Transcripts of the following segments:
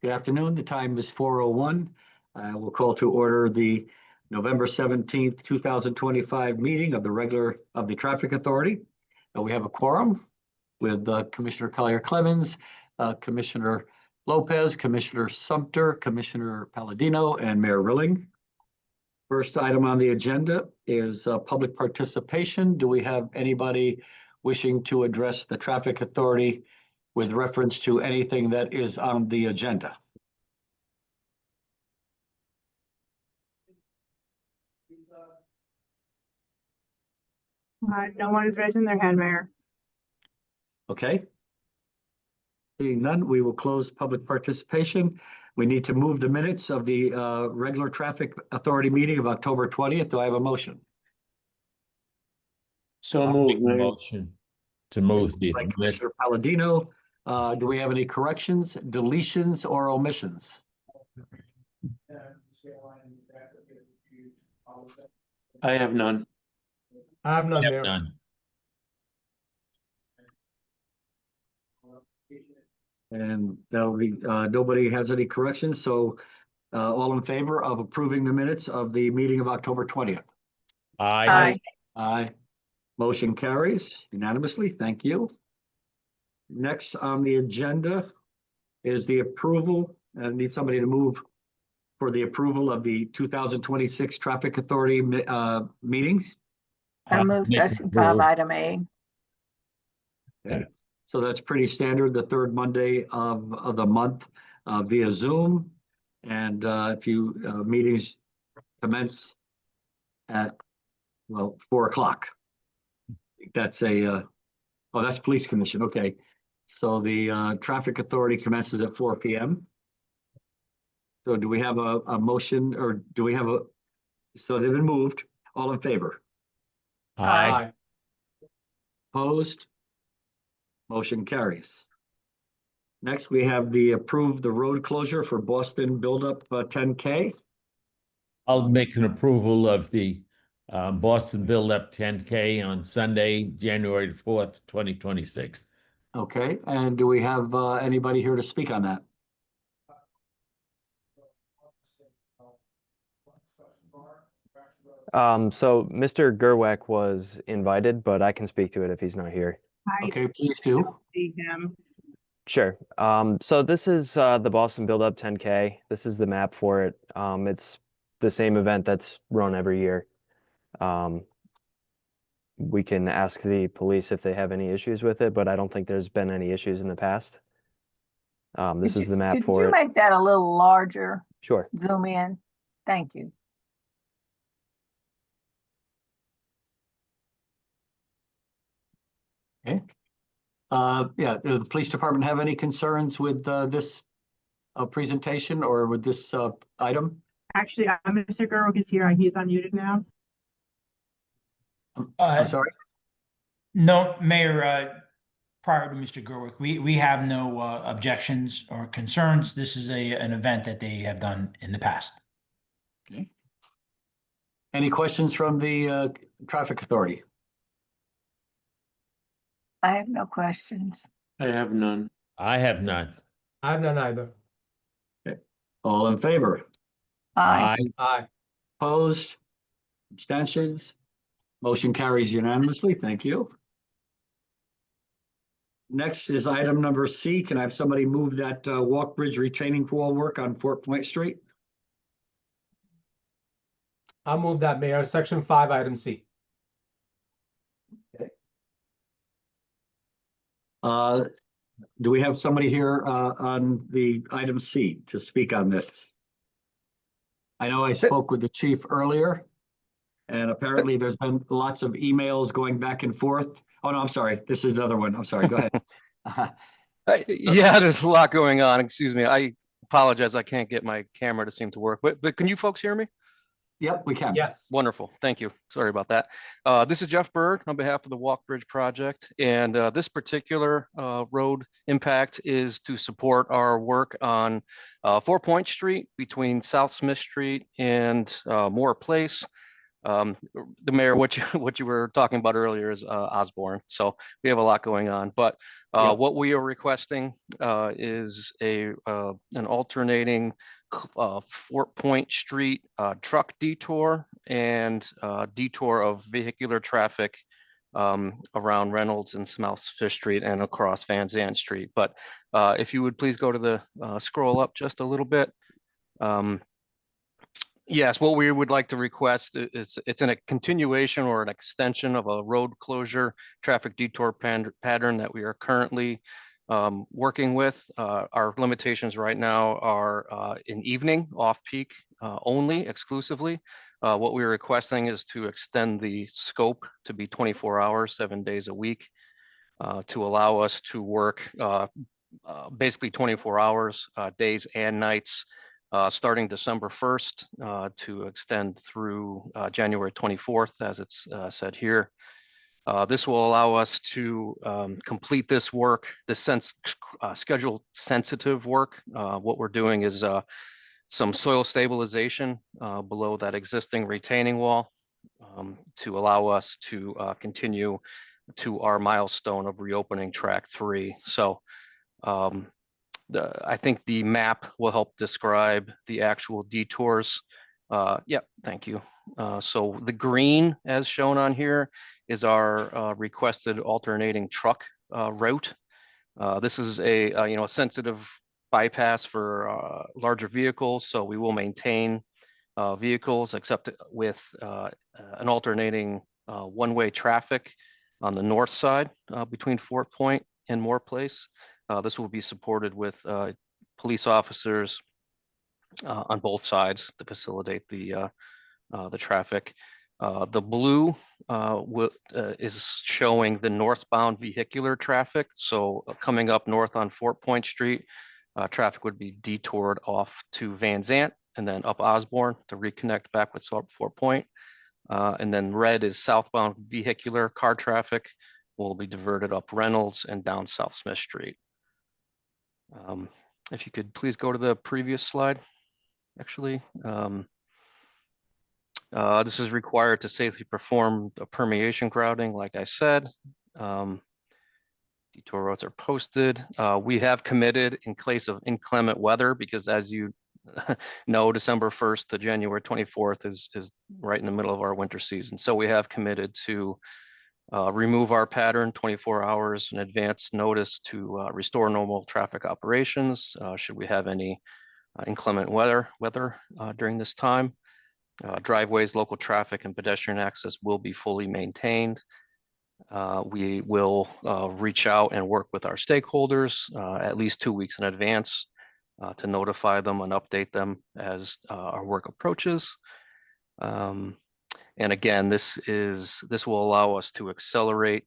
Good afternoon. The time is 4:01. We'll call to order the November 17th, 2025 meeting of the Traffic Authority. We have a quorum with Commissioner Collier Clemens, Commissioner Lopez, Commissioner Sumter, Commissioner Palladino, and Mayor Rilling. First item on the agenda is public participation. Do we have anybody wishing to address the Traffic Authority with reference to anything that is on the agenda? No one is raising their hand, Mayor. Okay. Seeing none, we will close public participation. We need to move the minutes of the regular Traffic Authority meeting of October 20th. Do I have a motion? So I'll moved, make a Mayor. motion to move the By minutes. Commissioner Palladino. Do we have any corrections, deletions, or omissions? I have none. I have none, Yep, Mayor. none. And that'll be, nobody has any corrections, so all in favor of approving the minutes of the meeting of October 20th? Aye. Aye. Motion carries unanimously. Thank you. Next on the agenda is the approval. I need somebody to move for the approval of the 2026 Traffic Authority meetings. I move Make section approval. 5, item A. Okay. So that's pretty standard, the third Monday of the month via Zoom. And if you meetings commence at, well, 4 o'clock. That's oh, that's Police Commission. Okay. So the Traffic Authority commences at 4 p.m. So do we have a motion, or do we have so they've been moved. All in favor? Aye. Opposed? Motion carries. Next, we have the road closure for Boston Buildup 10K. I'll make an approval of the Boston Build Up 10K on Sunday, January 4th, 2026. Okay, and do we have anybody here to speak on that? So Mr. Gerwek was invited, but I can speak to it if he's not here. Okay, please do. See him. Sure. So this is the Boston Build Up 10K. This is the map for it. It's the same event that's run every year. We can ask the police if they have any issues with it, but I don't think there's been any issues in the past. This is the map for Could it. you make that a little larger? Sure. Zoom in. Thank you. Okay. Yeah, the police department have any concerns with this presentation or with this item? Actually, Mr. Gerwig is here. He's unmuted now. I'm sorry. No, Mayor, prior to Mr. Gerwig, we have no objections or concerns. This is an event that they have done in the past. Okay. Any questions from the Traffic Authority? I have no questions. I have none. I have none. I have none either. All in favor? Aye. Aye. Opposed? Abstentions? Motion carries unanimously. Thank you. Next is item number C. Can I have somebody move that walk bridge retaining wall work on Fort Point Street? I'll move that, Mayor. Section 5, item C. Do we have somebody here on the item C to speak on this? I know I spoke with the chief earlier, and apparently there's been lots of emails going back and forth. Oh, no, I'm sorry. This is another one. I'm sorry. Go ahead. Yeah, there's a lot going on. Excuse me. I apologize. I can't get my camera to seem to work, but can you folks hear me? Yep, we can. Yes. Wonderful. Thank you. Sorry about that. This is Jeff Berg on behalf of the Walk Bridge Project. And this particular road impact is to support our work on 4 Point Street between South Smith Street and Moore Place. the mayor, what you were talking about earlier is Osborne. So we have a lot going on, but Yeah. what we are requesting is an alternating Fort Point Street truck detour and detour of vehicular traffic around Reynolds and South Fish Street and across Van Zandt Street. But if you would please go to the scroll up just a little bit. Yes, what we would like to request is it's in a continuation or an extension of a road closure traffic detour pattern that we are currently working with. Our limitations right now are in evening, off-peak only, exclusively. What we're requesting is to extend the scope to be 24 hours, 7 days a week, to allow us to work basically 24 hours, days and nights, starting December 1st to extend through January 24th, as it's said here. This will allow us to complete this work, this schedule sensitive work. What we're doing is some soil stabilization below that existing retaining wall to allow us to continue to our milestone of reopening track 3. So I think the map will help describe the actual detours. Yep, thank you. So the green, as shown on here, is our requested alternating truck route. This is a sensitive bypass for larger vehicles, so we will maintain vehicles except with an alternating one-way traffic on the north side between Fort Point and Moore Place. This will be supported with police officers on both sides to facilitate the traffic. The blue is showing the northbound vehicular traffic. So coming up north on Fort Point Street, traffic would be detoured off to Van Zandt and then up Osborne to reconnect back with Fort Point. And then red is southbound vehicular car traffic will be diverted up Reynolds and down South Smith Street. If you could please go to the previous slide, actually. This is required to safely perform the permeation grouting, like I said. Detour roads are posted. We have committed in case of inclement weather, because as you know, December 1st to January 24th is right in the middle of our winter season. So we have committed to remove our pattern 24 hours in advance notice to restore normal traffic operations should we have any inclement weather during this time. Driveways, local traffic, and pedestrian access will be fully maintained. We will reach out and work with our stakeholders at least 2 weeks in advance to notify them and update them as our work approaches. And again, this will allow us to accelerate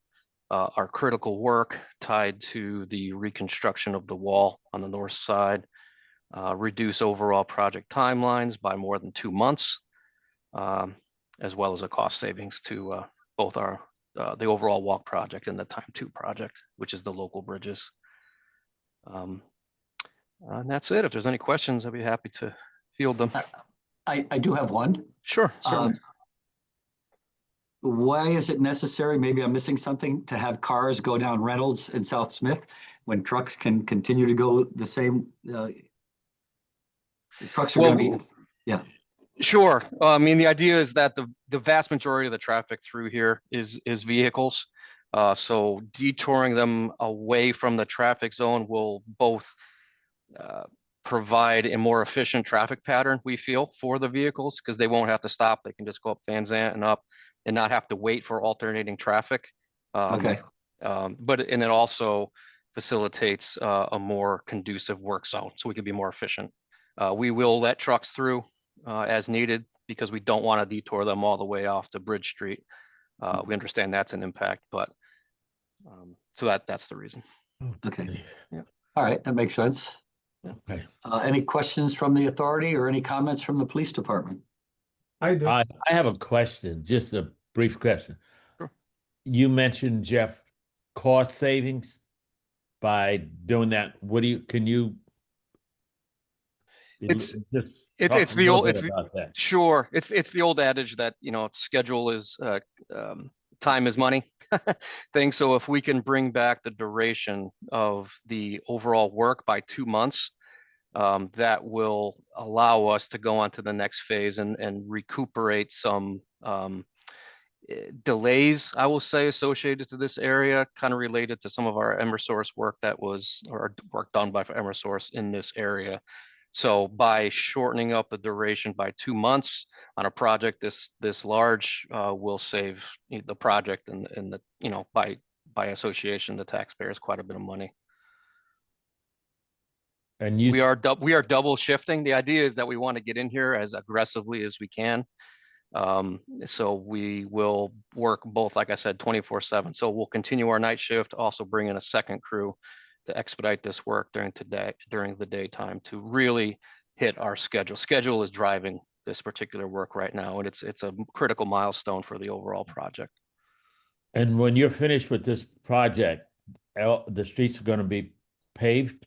our critical work tied to the reconstruction of the wall on the north side, reduce overall project timelines by more than 2 months, as well as a cost savings to both the overall walk project and the Time 2 project, which is the local bridges. And that's it. If there's any questions, I'd be happy to field them. I do have one. Sure, certainly. Why is it necessary, maybe I'm missing something, to have cars go down Reynolds and South Smith when trucks can continue to go the same? Trucks are going to be, yeah. Sure. I mean, the idea is that the vast majority of the traffic through here is vehicles. So detouring them away from the traffic zone will both provide a more efficient traffic pattern, we feel, for the vehicles, because they won't have to stop. They can just go up Van Zandt and up and not have to wait for alternating traffic. Okay. But it also facilitates a more conducive work zone, so we can be more efficient. We will let trucks through as needed because we don't want to detour them all the way off to Bridge Street. We understand that's an impact, but so that's the reason. Okay. Yeah. All right, that makes sense. Okay. Any questions from the authority or any comments from the police department? I do. I have a question, just a brief question. Sure. You mentioned, Jeff, cost savings by doing that. Can you? It's It's, talk it's a the little old, bit it's, about that. sure, it's the old adage that, you know, schedule is, time is money thing. So if we can bring back the duration of the overall work by 2 months, that will allow us to go on to the next phase and recuperate some delays, I will say, associated to this area, kind of related to some of our Eversource work that was, or work done by Eversource in this area. So by shortening up the duration by 2 months on a project this large, will save the project and the, you know, by association, the taxpayers quite a bit of money. And We you, are double shifting. The idea is that we want to get in here as aggressively as we can. So we will work both, like I said, 24/7. So we'll continue our night shift, also bring in a second crew to expedite this work during the daytime to really hit our schedule. Schedule is driving this particular work right now, and it's a critical milestone for the overall project. and when you're finished with this project, the streets are gonna be paved?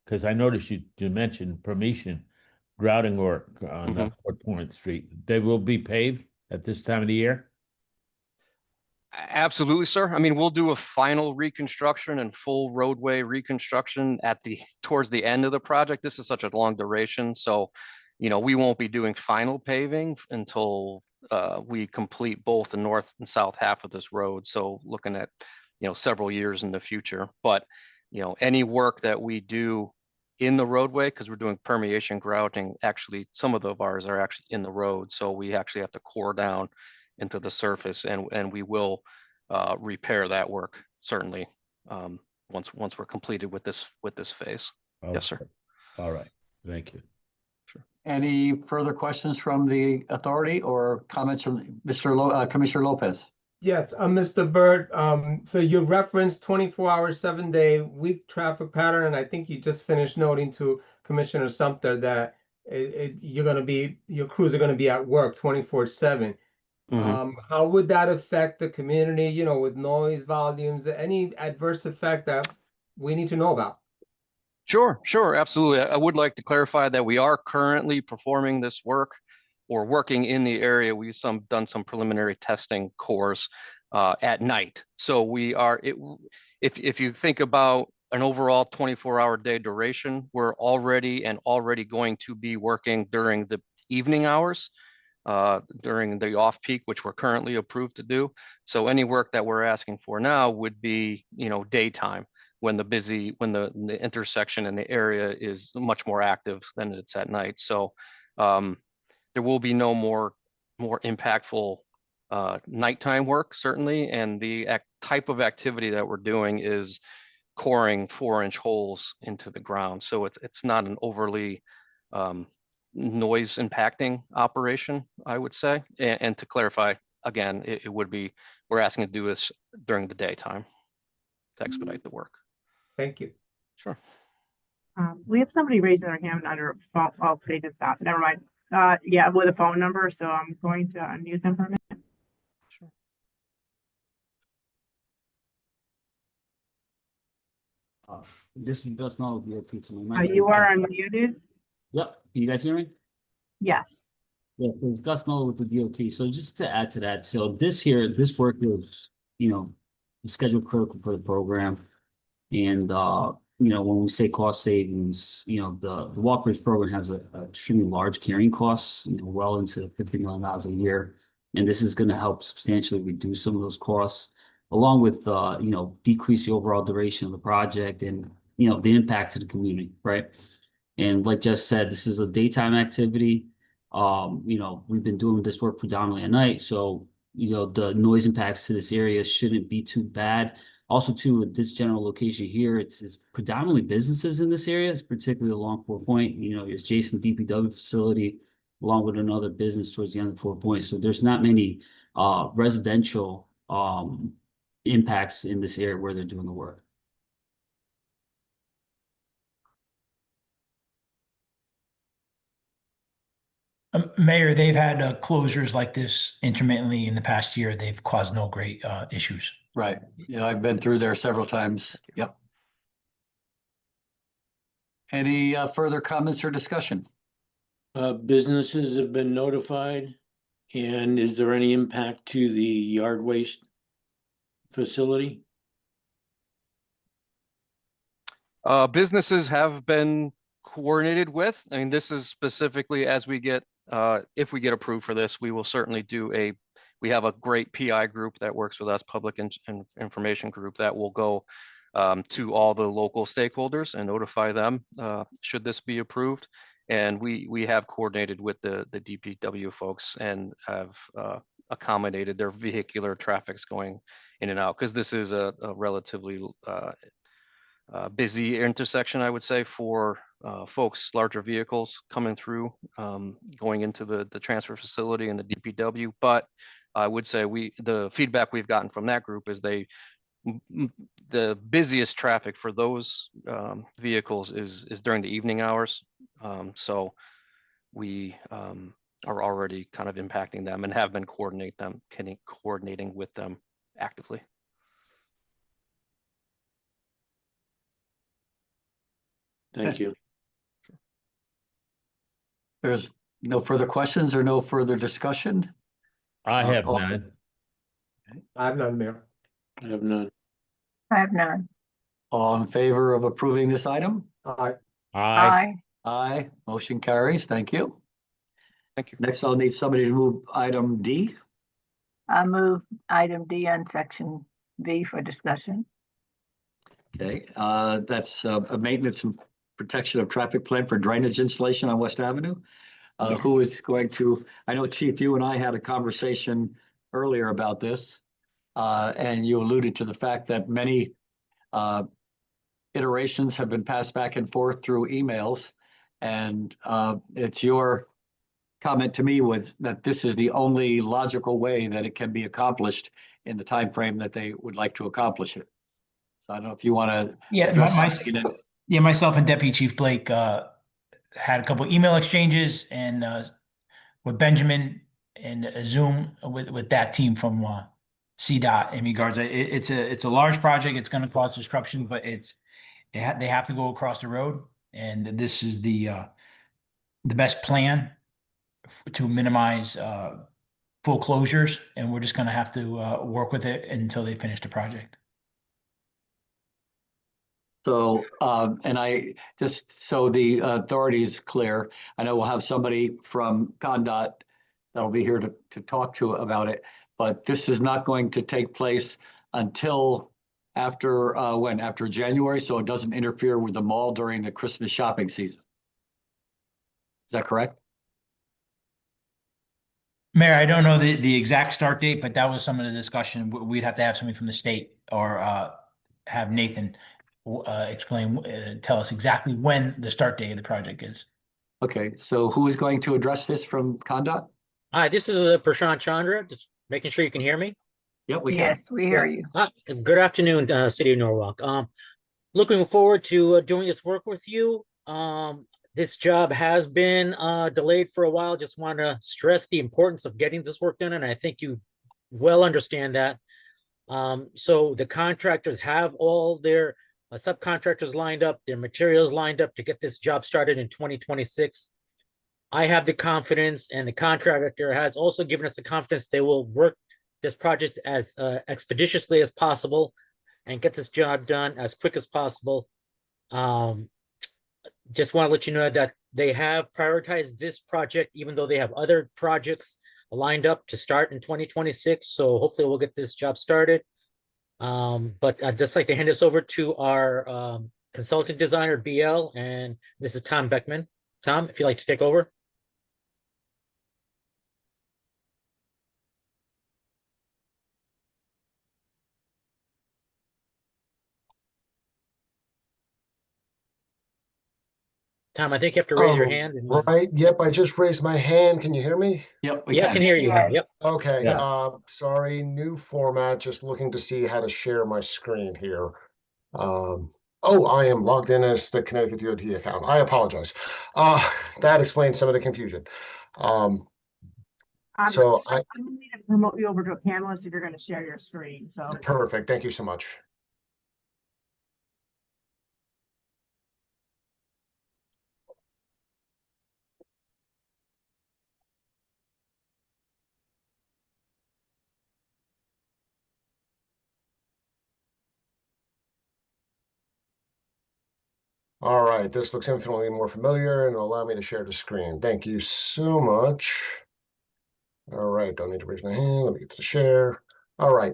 Because I noticed you mentioned permission grouting work on the Fort Point Street. They will be paved at this time of the year? Absolutely, sir. I mean, we'll do a final reconstruction and full roadway reconstruction towards the end of the project. This is such a long duration, so, you know, we won't be doing final paving until we complete both the north and south half of this road. So looking at, you know, several years in the future. But, you know, any work that we do in the roadway, because we're doing permeation grouting, actually, some of the bars are actually in the road. So we actually have to core down into the surface, and we will repair that work, certainly, once we're completed with this phase. Yes, sir. Okay. All right, thank you. Any further questions from the authority or comments from Commissioner Lopez? Yes, Mr. Byrd, so you referenced 24-hour, 7-day week traffic pattern, and I think you just finished noting to Commissioner Sumter that your crews are gonna be at work 24/7. How would that affect the community, you know, with noise volumes, any adverse effect that we need to know about? Sure, absolutely. I would like to clarify that we are currently performing this work or working in the area. We've done some preliminary testing cores at night. So we are, if you think about an overall 24-hour day duration, we're already going to be working during the evening hours, during the off-peak, which we're currently approved to do. So any work that we're asking for now would be, you know, daytime, when the intersection and the area is much more active than it's at night. So there will be no more impactful nighttime work, certainly. And the type of activity that we're doing is coring 4-inch holes into the ground. So it's not an overly noise impacting operation, I would say. And to clarify, again, it would be, we're asking to do this during the daytime to expedite the work. Thank you. Sure. We have somebody raising their hand under phone. Oh, they just asked. Never mind. Yeah, with a phone number. So I'm going to unmute them for a minute. Sure. This is Gus Mello with DOT. You are unmuted. Yep. Can you guys hear me? Yes. Yeah, it's Gus Mello with the DOT. So just to add to that, so this work is, you know, scheduled critical for the program. And, you know, when we say cost savings, you know, the Walk Bridge program has a extremely large carrying costs, you know, well into $50 million a year. And this is going to help substantially reduce some of those costs, along with, you know, decrease the overall duration of the project and, you know, the impact to the community, right? And like Jeff said, this is a daytime activity. You know, we've been doing this work predominantly at night. So, you know, the noise impacts to this area shouldn't be too bad. Also, too, with this general location here, it's predominantly businesses in this area. It's particularly along Fort Point. You know, it's adjacent DPW facility, along with another business towards the end of Fort Point. So there's not many residential impacts in this area where they're doing the work. Mayor, they've had closures like this intermittently in the past year. They've caused no great issues. Right. Yeah, I've been through there several times. Yep. Any further comments or discussion? Businesses have been notified. And is there any impact to the yard waste facility? Businesses have been coordinated with. I mean, this is specifically as we get, if we get approved for this, we will certainly do we have a great PI group that works with us, public information group, that will go to all the local stakeholders and notify them should this be approved. And we have coordinated with the DPW folks and have accommodated their vehicular traffics going in and out, because this is a relatively busy intersection, I would say, for folks, larger vehicles coming through, going into the transfer facility and the DPW. But I would say the feedback we've gotten from that group is the busiest traffic for those vehicles is during the evening hours. So we are already kind of impacting them and have been coordinating with them actively. Thank you. There's no further questions or no further discussion? I have all- none. I have none, Mayor. I have none. I have none. All in favor of approving this item? Aye. Aye. Aye, motion carries. Thank you. Thank you. Next, I'll need somebody to move item D. I move item D on section V for discussion. Okay, that's a maintenance and protection of traffic plan for drainage installation on West Avenue. Who is going to, I know Chief, you and I had a conversation earlier about this. And you alluded to the fact that many iterations have been passed back and forth through emails. And it's your comment to me was that this is the only logical way that it can be accomplished in the time frame that they would like to accomplish it. So I don't know if you want to Yeah, address my, something in it. yeah, myself and Deputy Chief Blake had a couple email exchanges and with Benjamin and a Zoom with that team from CDOT in regards. It's a large project. It's going to cause disruption, but they have to go across the road, and this is the best plan to minimize full closures. And we're just going to have to work with it until they finish the project. So, and I just, so the authority is clear. I know we'll have somebody from CONDOT that'll be here to talk to about it, but this is not going to take place until after, when? After January, so it doesn't interfere with the mall during the Christmas shopping season. Is that correct? Mayor, I don't know the exact start date, but that was some of the discussion. We'd have to have somebody from the state or have Nathan explain, tell us exactly when the start date of the project is. Okay, so who is going to address this from CONDOT? Hi, this is Prashant Chandra, just making sure you can hear me. Yep, we can. Yes, we hear you. Good afternoon, City of Norwalk. Looking forward to doing this work with you. This job has been delayed for a while. Just want to stress the importance of getting this work done, and I think you well understand that. So the contractors have all their subcontractors lined up, their materials lined up to get this job started in 2026. I have the confidence, and the contractor has also given us the confidence they will work this project as expeditiously as possible and get this job done as quick as possible. Just want to let you know that they have prioritized this project, even though they have other projects lined up to start in 2026. So hopefully we'll get this job started. But I'd just like to hand this over to our consultant designer, BL, and this is Tom Beckman. Tom, if you'd like to take over. Tom, I think you have to raise your hand. And, Right, yep, I just raised my hand. Can you hear me? Yep, yeah, I can hear you now. Yep. Okay, Yeah. sorry, new format, just looking to see how to share my screen here. Oh, I am logged in as the Connecticut DOT account. I apologize. That explains some of the confusion. So I'm gonna need to promote you over to a panelist if you're gonna share your screen, so. perfect, thank you so much. All right, this looks infinitely more familiar and will allow me to share the screen. Thank you so much. All right, don't need to raise my hand. Let me get to the share. All right,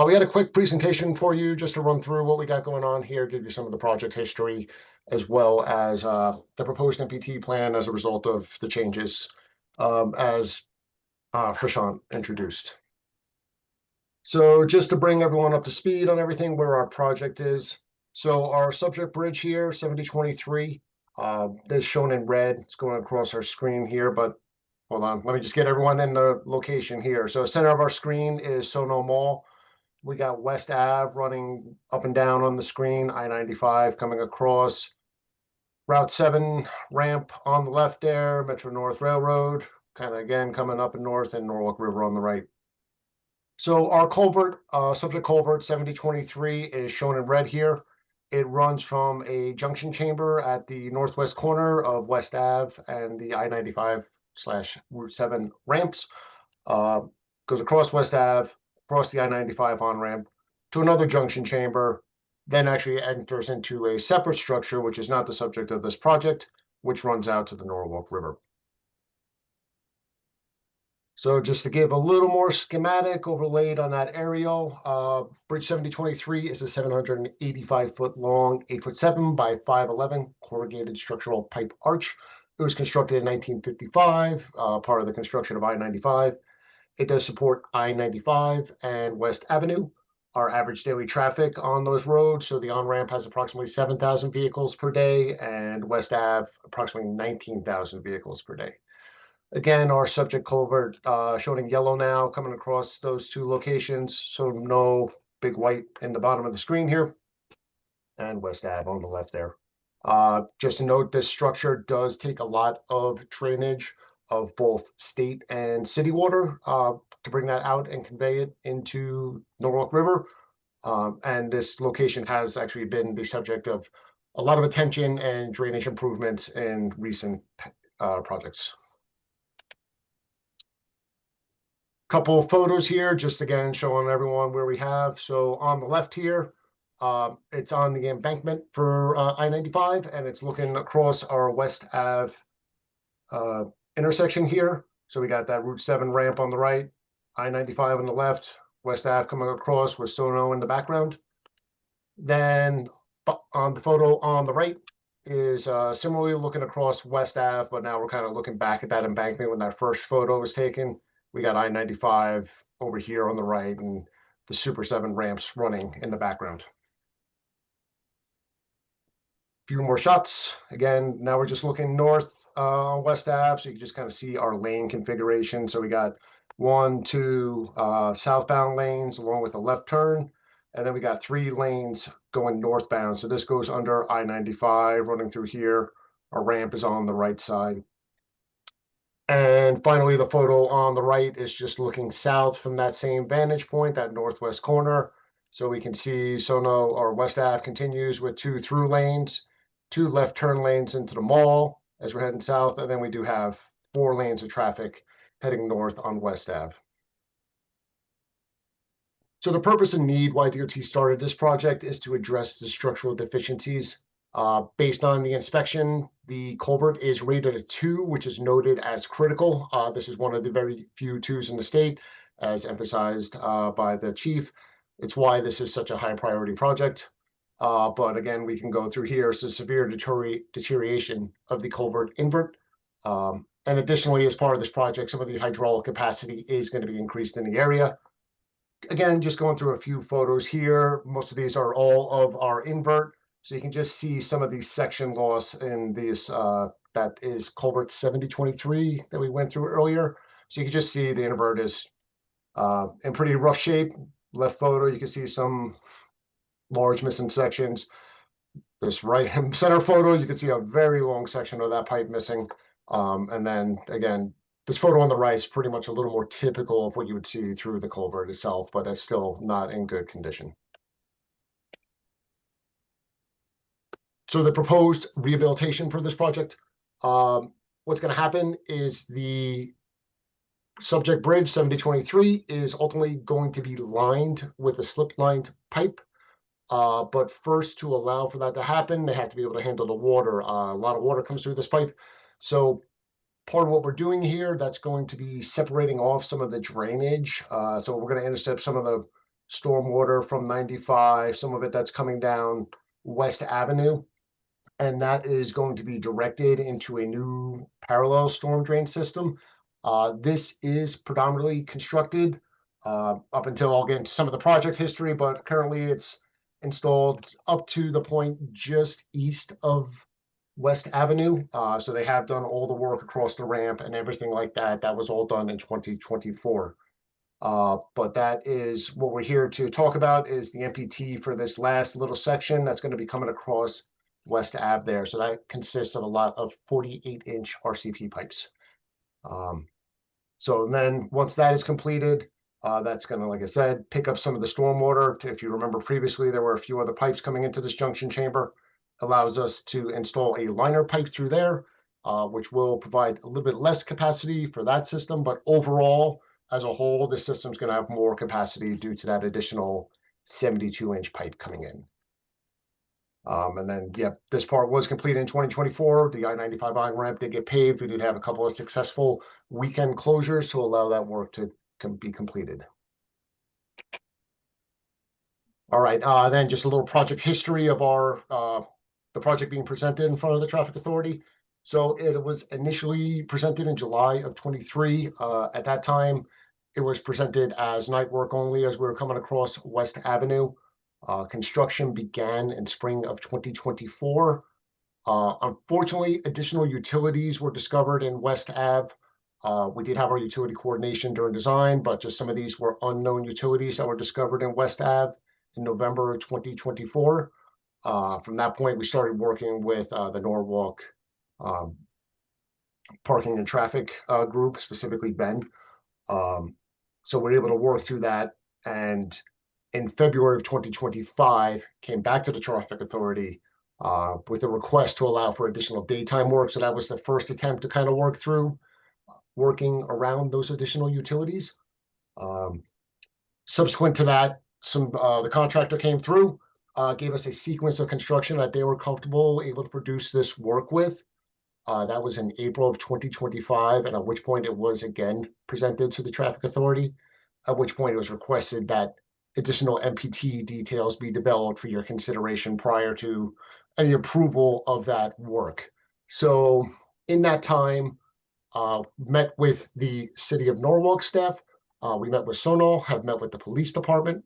we had a quick presentation for you just to run through what we got going on here, give you some of the project history, as well as the proposed MPT plan as a result of the changes as Prashant introduced. So just to bring everyone up to speed on everything where our project is. So our subject bridge here, 7023, is shown in red. It's going across our screen here, but hold on, let me just get everyone in the location here. So center of our screen is Sono Mall. We got West Ave running up and down on the screen, I-95 coming across. Route 7 ramp on the left there, Metro North Railroad, kind of again coming up and north, and Norwalk River on the right. So our culvert, subject culvert 7023 is shown in red here. It runs from a junction chamber at the northwest corner of West Ave and the I-95/Route 7 ramps. Goes across West Ave, across the I-95 on-ramp to another junction chamber, then actually enters into a separate structure, which is not the subject of this project, which runs out to the Norwalk River. So just to give a little more schematic overlaid on that aerial, Bridge 7023 is a 785-foot long, 8'7" by 5'11" corrugated structural pipe arch. It was constructed in 1955, part of the construction of I-95. It does support I-95 and West Avenue. Our average daily traffic on those roads, so the on-ramp has approximately 7,000 vehicles per day, and West Ave approximately 19,000 vehicles per day. Again, our subject culvert shown in yellow now coming across those two locations. So no big white in the bottom of the screen here. And West Ave on the left there. Just to note, this structure does take a lot of drainage of both state and city water to bring that out and convey it into Norwalk River. And this location has actually been the subject of a lot of attention and drainage improvements in recent projects. Couple of photos here, just again showing everyone where we have. So on the left here, it's on the embankment for I-95, and it's looking across our West Ave intersection here. So we got that Route 7 ramp on the right, I-95 on the left, West Ave coming across with Sono in the background. Then on the photo on the right is similarly looking across West Ave, but now we're kind of looking back at that embankment when that first photo was taken. We got I-95 over here on the right and the Super 7 ramps running in the background. Few more shots. Again, now we're just looking north on West Ave, so you can just kind of see our lane configuration. So we got 1, 2 southbound lanes along with a left turn, and then we got 3 lanes going northbound. So this goes under I-95 running through here. Our ramp is on the right side. And finally, the photo on the right is just looking south from that same vantage point, that northwest corner. So we can see Sono or West Ave continues with 2 through lanes, 2 left turn lanes into the mall as we're heading south. And then we do have 4 lanes of traffic heading north on West Ave. So the purpose and need why DOT started this project is to address the structural deficiencies. Based on the inspection, the culvert is rated a 2, which is noted as critical. This is one of the very few 2s in the state, as emphasized by the chief. It's why this is such a high priority project. But again, we can go through here. It's a severe deterioration of the culvert invert. And additionally, as part of this project, some of the hydraulic capacity is going to be increased in the area. Again, just going through a few photos here. Most of these are all of our invert. So you can just see some of the section loss in these, that is culvert 7023 that we went through earlier. So you can just see the invert is in pretty rough shape. Left photo, you can see some large missing sections. This right center photo, you can see a very long section of that pipe missing. And then again, this photo on the right is pretty much a little more typical of what you would see through the culvert itself, but it's still not in good condition. So the proposed rehabilitation for this project, what's going to happen is the subject bridge 7023 is ultimately going to be lined with a slip lined pipe. But first, to allow for that to happen, they have to be able to handle the water. A lot of water comes through this pipe. So part of what we're doing here, that's going to be separating off some of the drainage. So we're going to intercept some of the stormwater from 95, some of it that's coming down West Avenue. And that is going to be directed into a new parallel storm drain system. This is predominantly constructed up until I'll get into some of the project history, but currently it's installed up to the point just east of West Avenue. So they have done all the work across the ramp and everything like that. That was all done in 2024. But that is what we're here to talk about, is the MPT for this last little section that's going to be coming across West Ave there. So that consists of a lot of 48-inch RCP pipes. So then once that is completed, that's going to, like I said, pick up some of the stormwater. If you remember previously, there were a few other pipes coming into this junction chamber. Allows us to install a liner pipe through there, which will provide a little bit less capacity for that system. But overall, as a whole, this system's going to have more capacity due to that additional 72-inch pipe coming in. And then, yeah, this part was completed in 2024. The I-95 on-ramp did get paved. We did have a couple of successful weekend closures to allow that work to be completed. All right, then just a little project history of our the project being presented in front of the Traffic Authority. So it was initially presented in July of 23. At that time, it was presented as night work only as we were coming across West Avenue. Construction began in spring of 2024. Unfortunately, additional utilities were discovered in West Ave. We did have our utility coordination during design, but just some of these were unknown utilities that were discovered in West Ave in November of 2024. From that point, we started working with the Norwalk Parking and Traffic group, specifically Ben. So we're able to work through that, and in February of 2025, came back to the Traffic Authority with a request to allow for additional daytime work. So that was the first attempt to kind of work through working around those additional utilities. Subsequent to that, the contractor came through, gave us a sequence of construction that they were comfortable able to produce this work with. That was in April of 2025, and at which point it was again presented to the Traffic Authority, at which point it was requested that additional MPT details be developed for your consideration prior to any approval of that work. So in that time, met with the City of Norwalk staff. We met with Sonal, have met with the police department,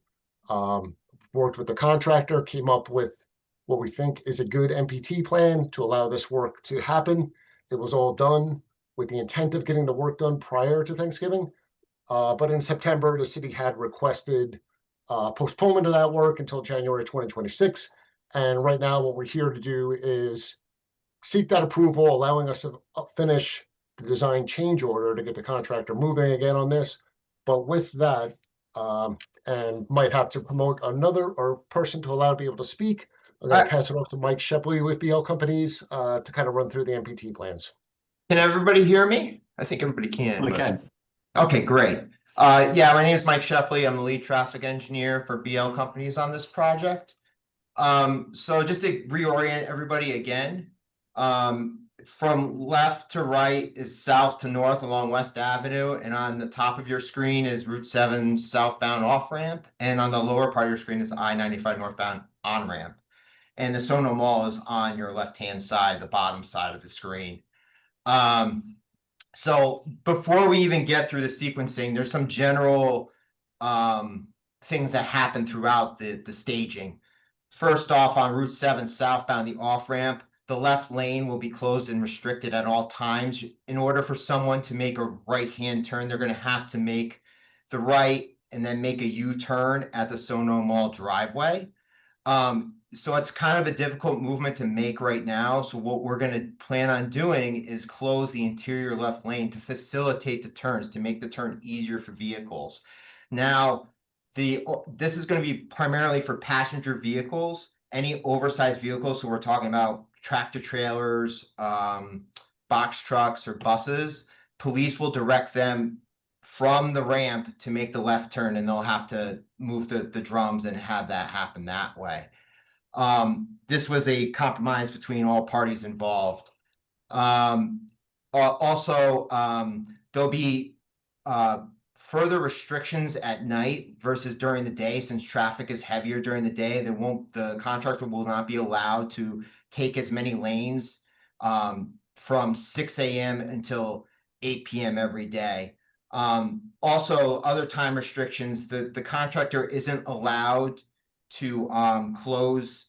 worked with the contractor, came up with what we think is a good MPT plan to allow this work to happen. It was all done with the intent of getting the work done prior to Thanksgiving. But in September, the city had requested postponement of that work until January 2026. And right now, what we're here to do is seek that approval, allowing us to finish the design change order to get the contractor moving again on this. But with that, and might have to promote another person to allow to be able to speak. I'm going to pass it off to Mike Shepley with BL Companies to kind of run through the MPT plans. Can everybody hear me? I think everybody can. We can. Okay, great. Yeah, my name is Mike Shepley. I'm the lead traffic engineer for BL Companies on this project. So just to reorient everybody again, from left to right is south to north along West Avenue, and on the top of your screen is Route 7 southbound off-ramp, and on the lower part of your screen is I-95 northbound on-ramp. And the Sono Mall is on your left-hand side, the bottom side of the screen. So before we even get through the sequencing, there's some general things that happen throughout the staging. First off, on Route 7 southbound, the off-ramp, the left lane will be closed and restricted at all times. In order for someone to make a right-hand turn, they're going to have to make the right and then make a U-turn at the Sono Mall driveway. So it's kind of a difficult movement to make right now. So what we're going to plan on doing is close the interior left lane to facilitate the turns, to make the turn easier for vehicles. Now, this is going to be primarily for passenger vehicles, any oversized vehicles. So we're talking about tractor trailers, box trucks, or buses. Police will direct them from the ramp to make the left turn, and they'll have to move the drums and have that happen that way. This was a compromise between all parties involved. Also, there'll be further restrictions at night versus during the day, since traffic is heavier during the day. The contractor will not be allowed to take as many lanes from 6 a.m. until 8 p.m. every day. Also, other time restrictions, the contractor isn't allowed to close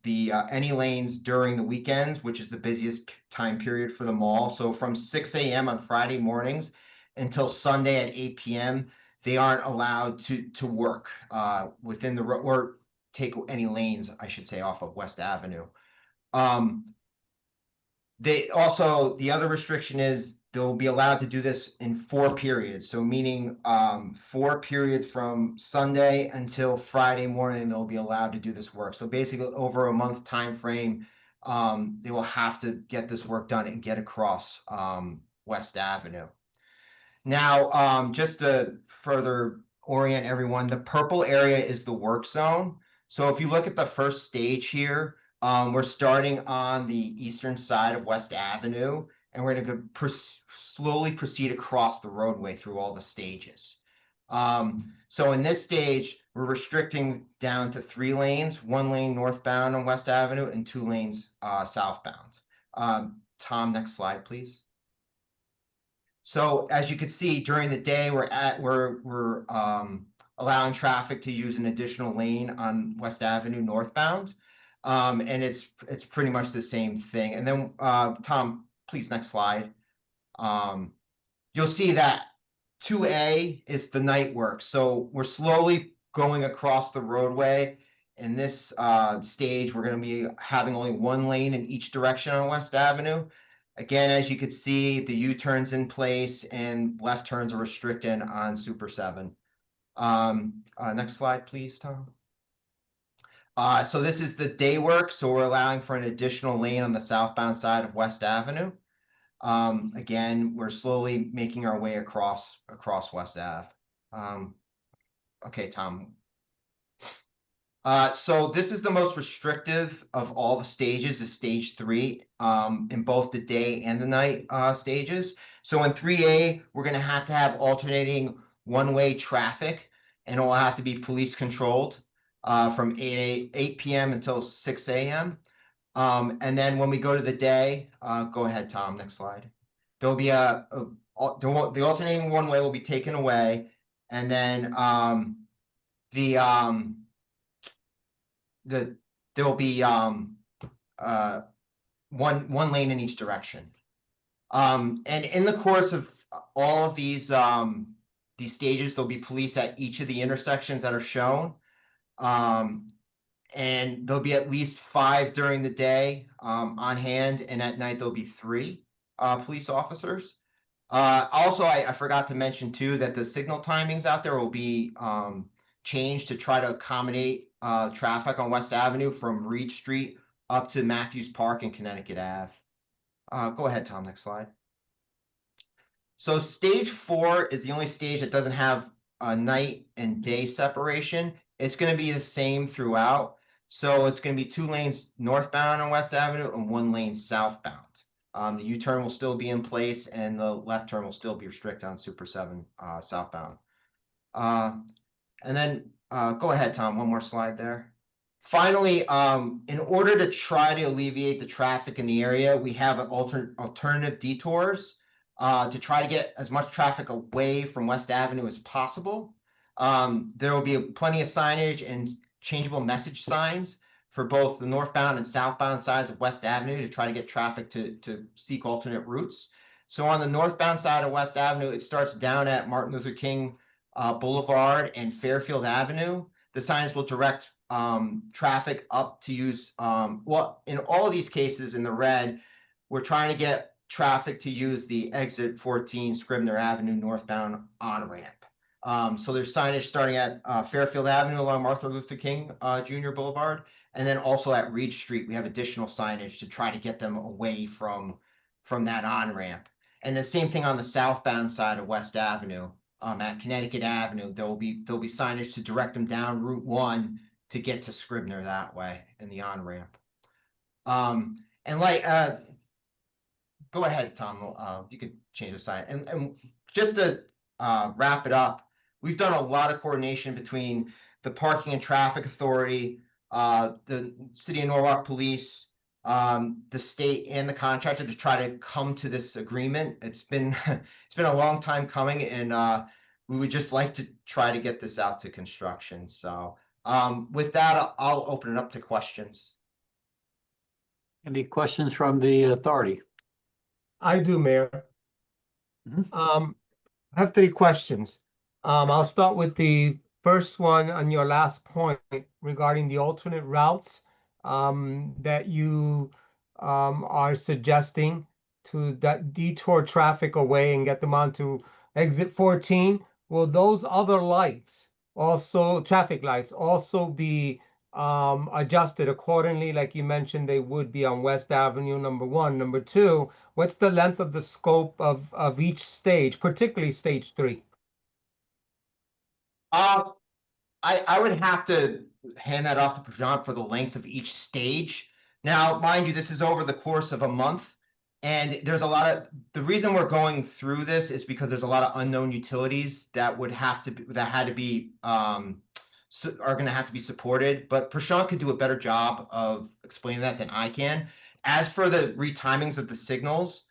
any lanes during the weekends, which is the busiest time period for the mall. So from 6 a.m. on Friday mornings until Sunday at 8 p.m., they aren't allowed to work within the or take any lanes, I should say, off of West Avenue. They also, the other restriction is they'll be allowed to do this in 4 periods. So meaning 4 periods from Sunday until Friday morning, they'll be allowed to do this work. So basically over a month time frame, they will have to get this work done and get across West Avenue. Now, just to further orient everyone, the purple area is the work zone. So if you look at the first stage here, we're starting on the eastern side of West Avenue, and we're going to slowly proceed across the roadway through all the stages. So in this stage, we're restricting down to 3 lanes, 1 lane northbound on West Avenue and 2 lanes southbound. Tom, next slide, please. So as you can see, during the day, we're allowing traffic to use an additional lane on West Avenue northbound. And it's pretty much the same thing. And then Tom, please, next slide. You'll see that 2A is the night work. So we're slowly going across the roadway. In this stage, we're going to be having only 1 lane in each direction on West Avenue. Again, as you can see, the U-turns in place and left turns are restricted on Super 7. Next slide, please, Tom. So this is the day work. So we're allowing for an additional lane on the southbound side of West Avenue. Again, we're slowly making our way across West Ave. Okay, Tom. So this is the most restrictive of all the stages, is stage 3, in both the day and the night stages. So in 3A, we're going to have alternating one-way traffic, and it will have to be police controlled from 8 p.m. until 6 a.m. And then when we go to the day, go ahead, Tom, next slide. There'll be the alternating one-way will be taken away, and then there will be one lane in each direction. And in the course of all of these stages, there'll be police at each of the intersections that are shown. And there'll be at least 5 during the day on hand, and at night there'll be 3 police officers. Also, I forgot to mention too that the signal timings out there will be changed to try to accommodate traffic on West Avenue from Reed Street up to Matthews Park and Connecticut Ave. Go ahead, Tom, next slide. So stage 4 is the only stage that doesn't have a night and day separation. It's going to be the same throughout. So it's going to be 2 lanes northbound on West Avenue and 1 lane southbound. The U-turn will still be in place, and the left turn will still be restricted on Super 7 southbound. And then go ahead, Tom, one more slide there. Finally, in order to try to alleviate the traffic in the area, we have alternative detours to try to get as much traffic away from West Avenue as possible. There will be plenty of signage and changeable message signs for both the northbound and southbound sides of West Avenue to try to get traffic to seek alternate routes. So on the northbound side of West Avenue, it starts down at Martin Luther King Boulevard and Fairfield Avenue. The signs will direct traffic up to use, well, in all of these cases in the red, we're trying to get traffic to use the exit 14 Scribner Avenue northbound on-ramp. So there's signage starting at Fairfield Avenue along Martin Luther King Jr. Boulevard, and then also at Reed Street, we have additional signage to try to get them away from that on-ramp. And the same thing on the southbound side of West Avenue. At Connecticut Avenue, there'll be signage to direct them down Route 1 to get to Scribner that way in the on-ramp. And like, go ahead, Tom, you could change the sign. And just to wrap it up, we've done a lot of coordination between the Parking and Traffic Authority, the City of Norwalk Police, the state and the contractor to try to come to this agreement. It's been a long time coming, and we would just like to try to get this out to construction. So with that, I'll open it up to questions. Any questions from the authority? I do, Mayor. Mhm. I have 3 questions. I'll start with the first one on your last point regarding the alternate routes that you are suggesting to that detour traffic away and get them onto exit 14. Will those other lights also, traffic lights, also be adjusted accordingly, like you mentioned they would be on West Avenue, number 1? Number 2, what's the length of the scope of each stage, particularly stage 3? I would have to hand that off to Prashant for the length of each stage. Now, mind you, this is over the course of a month, and there's a lot of, the reason we're going through this is because there's a lot of unknown utilities that would have to be, that had to be, are going to have to be supported, but Prashant could do a better job of explaining that than I can. As for the retimings of the signals,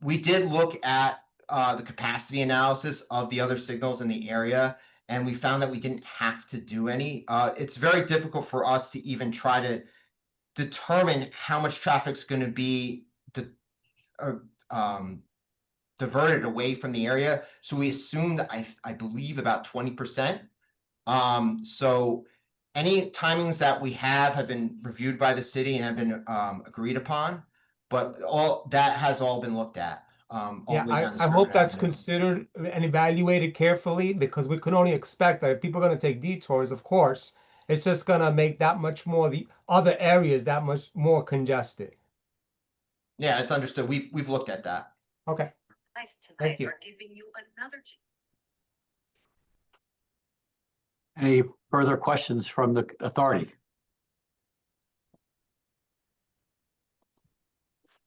we did look at the capacity analysis of the other signals in the area, and we found that we didn't have to do any. It's very difficult for us to even try to determine how much traffic's going to be diverted away from the area. So we assumed, I believe, about 20%. So any timings that we have been reviewed by the city and have been agreed upon, but all that has all been looked at. Yeah, I hope that's considered and evaluated carefully, because we can only expect that if people are going to take detours, of course, it's just going to make that much more, the other areas that much more congested. Yeah, it's understood. We've looked at that. Okay. Thank you. Any further questions from the authority?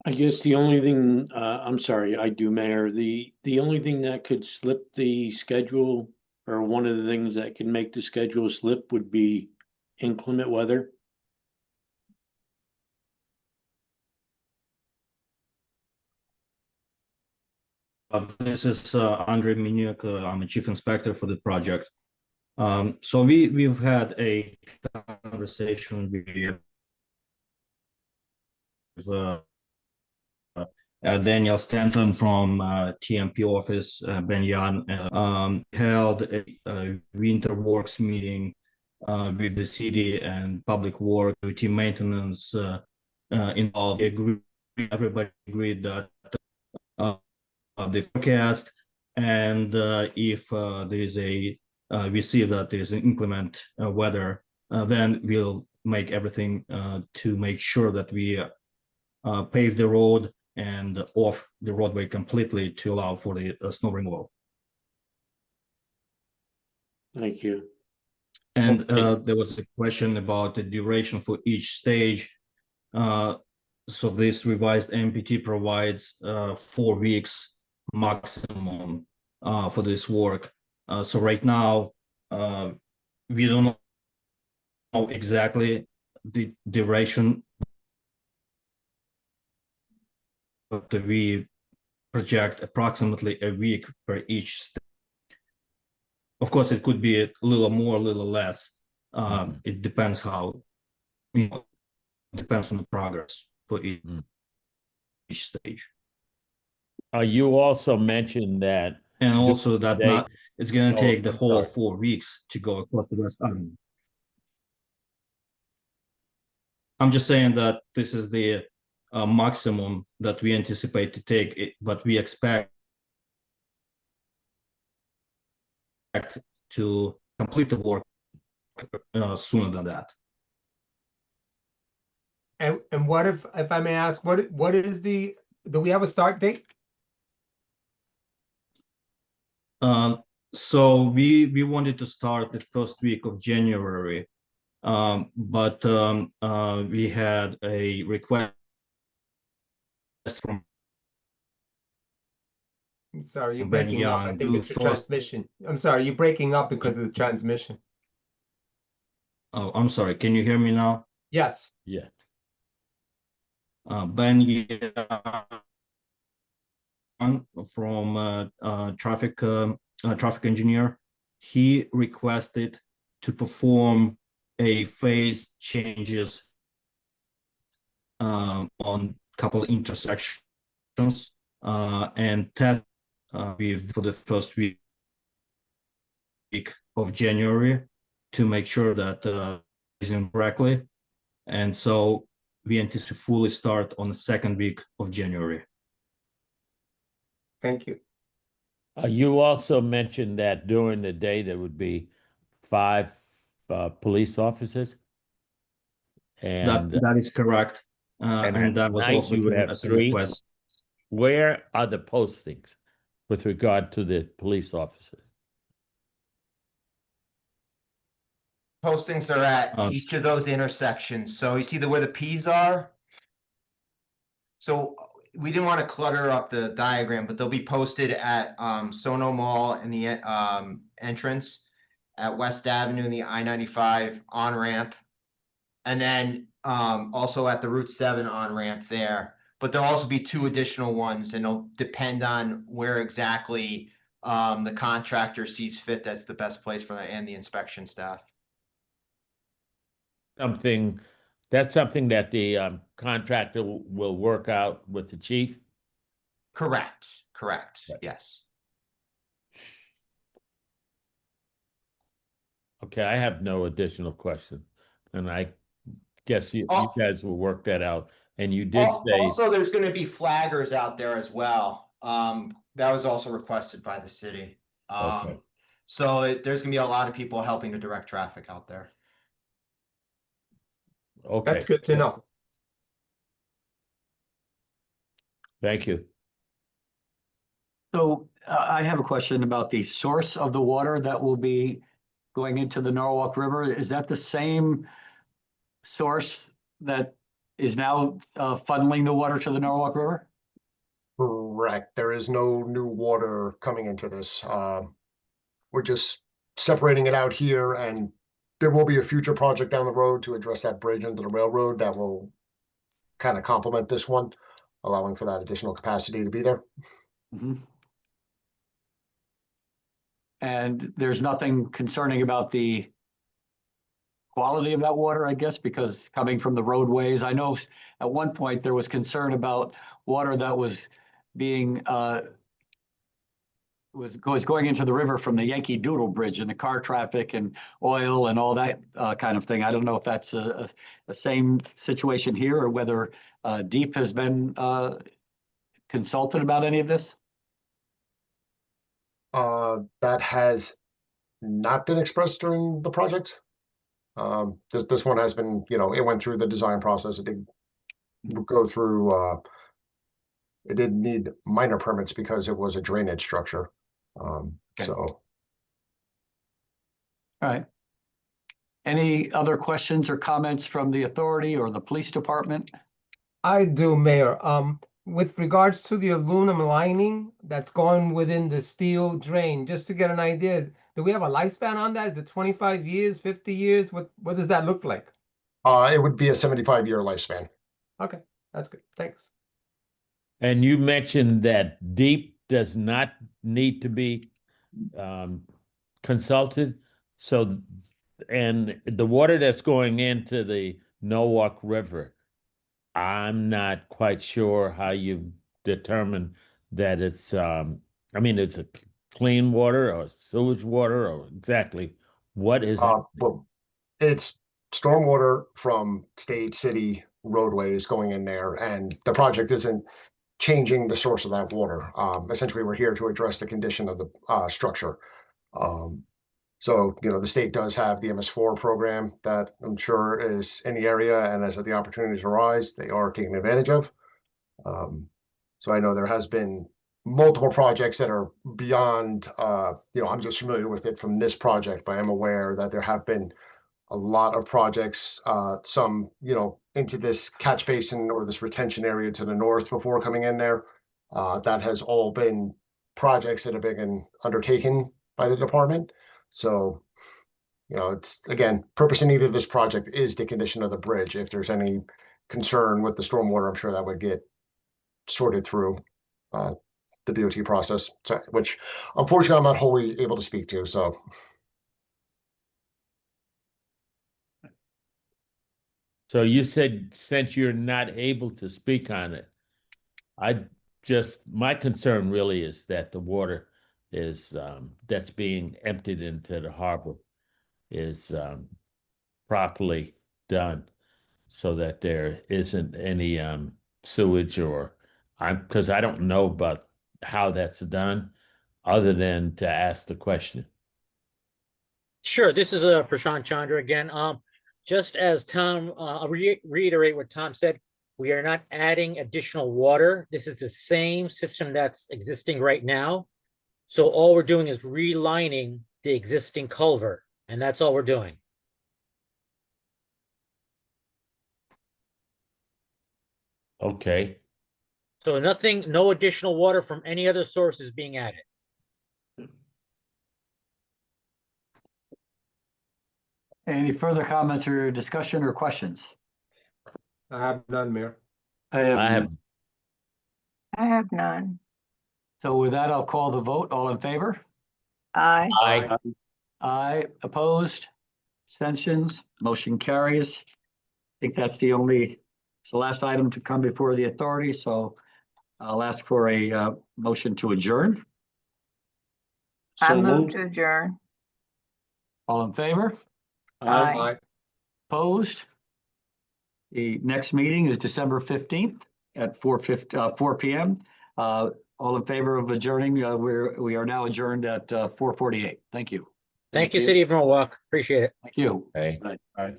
I guess the only thing, I'm sorry, I do, Mayor, the only thing that could slip the schedule, or one of the things that can make the schedule slip, would be inclement weather. This is Andrei Minyuk. I'm a chief inspector for the project. So we've had a conversation with Daniel Stanton from TMP office, Ben Yan, held a winter works meeting with the city and public work, routine maintenance involved. Everybody agreed that the forecast, and if there is we see that there is an inclement weather, then we'll make everything to make sure that we pave the road and off the roadway completely to allow for the snow removal. Thank you. And there was a question about the duration for each stage. So this revised MPT provides 4 weeks maximum for this work. So right now, we don't know exactly the duration, but we project approximately a week per each stage. Of course, it could be a little more, a little less. It depends how, depends on the progress for each stage. You also mentioned that, and also that it's going to take the whole 4 weeks to go across the West Island. I'm just saying that this is the maximum that we anticipate to take, but we expect to complete the work sooner than that. And what if I may ask, what is do we have a start date? So we wanted to start the first week of January, But we had a request from I'm sorry, you're Ben breaking up. I Young think to it's your force. transmission. I'm sorry, you're breaking up because of the transmission. Oh, I'm sorry. Can you hear me now? Yes. Yeah. Ben Young from traffic engineer, he requested to perform a phase changes on couple intersections and test with for the first week of January to make sure that is in correctly, and so we anticipate fully start on the second week of January. Thank you. You also mentioned that during the day there would be 5 police officers. And That is correct. And at that was night also you would given have as a 3. request. Where are the postings with regard to the police officers? Postings are at each of those intersections. So you see where the Ps are? So we didn't want to clutter up the diagram, but they'll be posted at Sono Mall in the entrance, at West Avenue in the I-95 on-ramp, and then also at the Route 7 on-ramp there. But there'll also be 2 additional ones, and it'll depend on where exactly the contractor sees fit that's the best place for that and the inspection staff. That's something that the contractor will work out with the chief? Correct, Right. yes. Okay, I have no additional questions, and I guess you Oh. guys will work that out. And you did say, Also, there's gonna be flaggers out there as well. That was also requested by the city. Okay. So there's gonna be a lot of people helping to direct traffic out there. okay, That's good to know. thank you. So I have a question about the source of the water that will be going into the Norwalk River. Is that the same source that is now funneling the water to the Norwalk River? Correct. There is no new water coming into this. We're just separating it out here, and there will be a future project down the road to address that bridge into the railroad that will kind of complement this one, allowing for that additional capacity to be there. Mhm. And there's nothing concerning about the quality of that water, I guess, because coming from the roadways, I know at one point there was concern about water that was being was going into the river from the Yankee Doodle Bridge and the car traffic and oil and all that kind of thing. I don't know if that's a same situation here or whether DEEP has been consulted about any of this. That has not been expressed during the project. This one has been, it went through the design process. It did go through, it did need minor permits because it was a drainage structure. So. All right. Any other questions or comments from the authority or the police department? I do, Mayor. With regards to the aluminum lining that's going within the steel drain, just to get an idea, do we have a lifespan on that? Is it 25 years, 50 years? What does that look like? It would be a 75-year lifespan. Okay, that's good. Thanks. And you mentioned that DEEP does not need to be consulted. So, and the water that's going into the Norwalk River, I'm not quite sure how you determine that it's, I mean, it's a clean water or sewage water or exactly what is it? Well, it's stormwater from state, city roadways going in there, and the project isn't changing the source of that water. Essentially, we're here to address the condition of the structure. So, the state does have the MS4 program that I'm sure is in the area, and as the opportunities arise, they are taking advantage of. So I know there has been multiple projects that are beyond, I'm just familiar with it from this project, but I'm aware that there have been a lot of projects, some, into this catch basin or this retention area to the north before coming in there. That has all been projects that have been undertaken by the department. So, it's, again, purpose and need of this project is the condition of the bridge. If there's any concern with the stormwater, I'm sure that would get sorted through the DOT process, which unfortunately I'm not wholly able to speak to, so. So you said since you're not able to speak on it, my concern really is that the water is, that's being emptied into the harbor is properly done so that there isn't any sewage because I don't know about how that's done other than to ask the question. Sure, this is Prashant Chandra again. Just as Tom, I'll reiterate what Tom said. We are not adding additional water. This is the same system that's existing right now. So all we're doing is relining the existing culvert, and that's all we're doing. Okay. So no additional water from any other source is being added. Any further comments or discussion or questions? I have none, Mayor. I have, I have none. So with that, I'll call the vote. All in favor? Aye. Aye, opposed, abstentions, motion carries. I think it's the last item to come before the authority, so I'll ask for a motion to adjourn. I So move moved. to adjourn. All in favor? Aye. Opposed? The next meeting is December 15th at 4 p.m. All in favor of adjourning? We are now adjourned at 4:48. Thank you. Thank you, City of Norwalk. Appreciate it. Thank you. hey. All right.